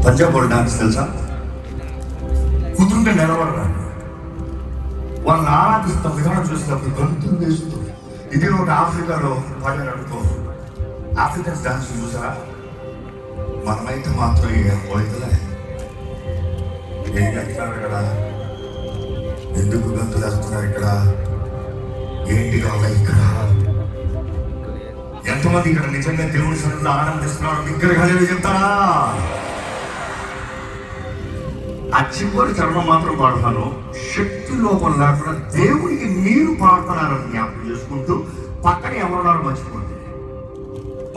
పంజాబ్ వాళ్ళు డాన్స్ తెలుసా? కుదురుగా నిలబడరా, వాళ్ళని ఆరాధిస్తాం విధానం చూసినప్పుడు గొంతులు వేస్తూ. ఇదే ఒక ఆఫ్రికాలో పాడారనుకో, ఆఫ్రికన్స్ డాన్స్ చూసారా? మనమైతే మాత్రం పోయితలే ఏం చెప్తున్నారు ఇక్కడ, ఎందుకు గంతులు వేస్తున్నారు ఇక్కడ, ఏంటి కావాలి ఇక్కడ, ఎంతమంది ఇక్కడ నిజంగా దేవుని సన్నిధిలో ఆనందిస్తున్నారు? దగ్గర చెప్తారా? ఆ చివరి చరణం మాత్రం పాడతాను. శక్తి లోపం లేకుండా దేవునికి మీరు పాడుతున్నారని జ్ఞాపకం చేసుకుంటూ పక్కన ఎవరున్నారో మర్చిపోండి.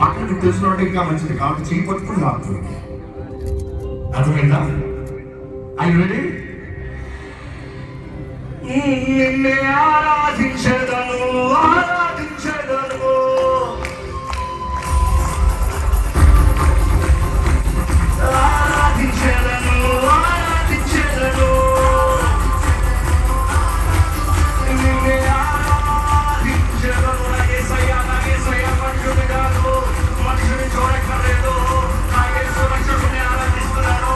పక్కనకి తెలిసిన ఇంకా మంచిది కాబట్టి చేయి పట్టుకుని పాడుతుంది. అర్థమైందా? Are you ready? నిన్నే ఆరాధించెదను, ఆరాధించెదను, ఆరాధించెదను, ఆరాధించెదను, నిన్నే ఆరాధించెదను. నా యేసయ్యా, నా యేసయ్యా మనుషుడు కాదు, మనుషుని చూడక్కర్లేదు, నా యేసు రక్షకుని ఆరాధిస్తున్నాను.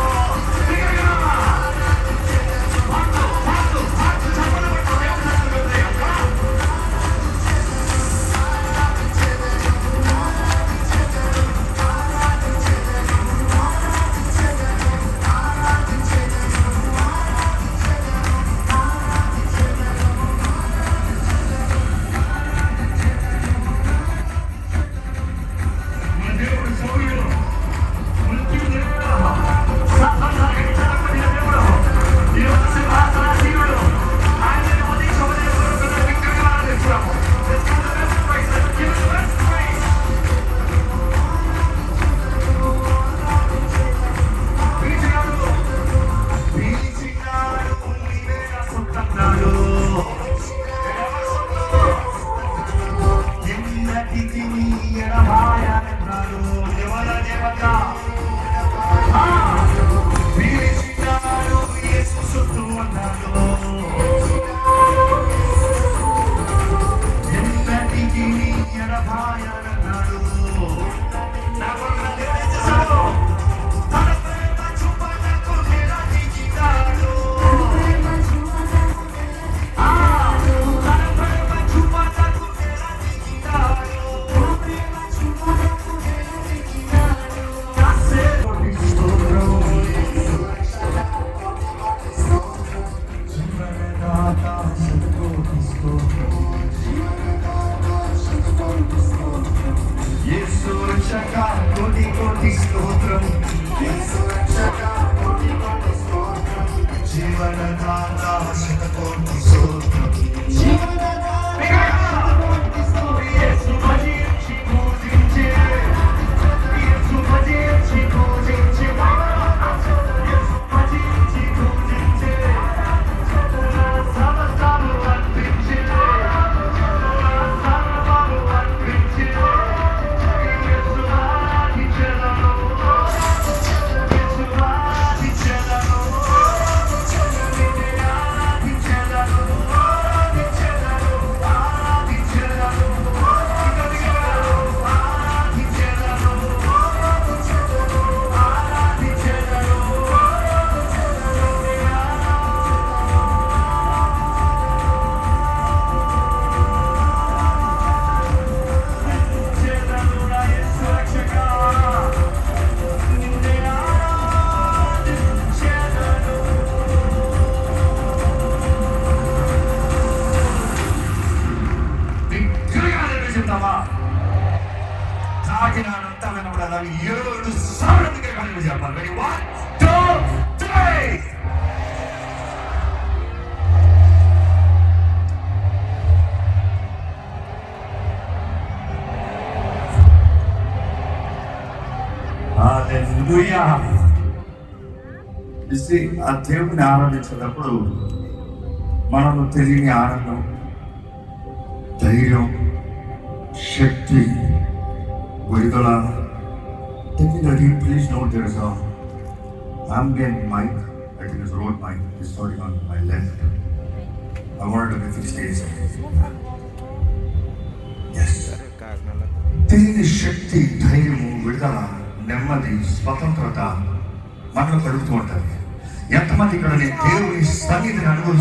తాకినంతా వినపడాలి. 7 సార్లు కలిపి చెప్పాలి. 1 2 3. హల్లెలూయా. ఆ దేవుని ఆరాధించినప్పుడు మనము తెలియని ఆనందం, ధైర్యం, శక్తి, విడుదల. Please note there is a ambient mic, I think it's road mic, is starting on my left. I wanted to be fixed days. Yes. తెలియని శక్తి, ధైర్యము, విడుదల, నెమ్మది, స్వతంత్రత మనలో కలుగుతూ ఉంటుంది. ఎంతమంది ఇక్కడ నేను దేవుని సన్నిధిని అనుభవిస్తున్నాను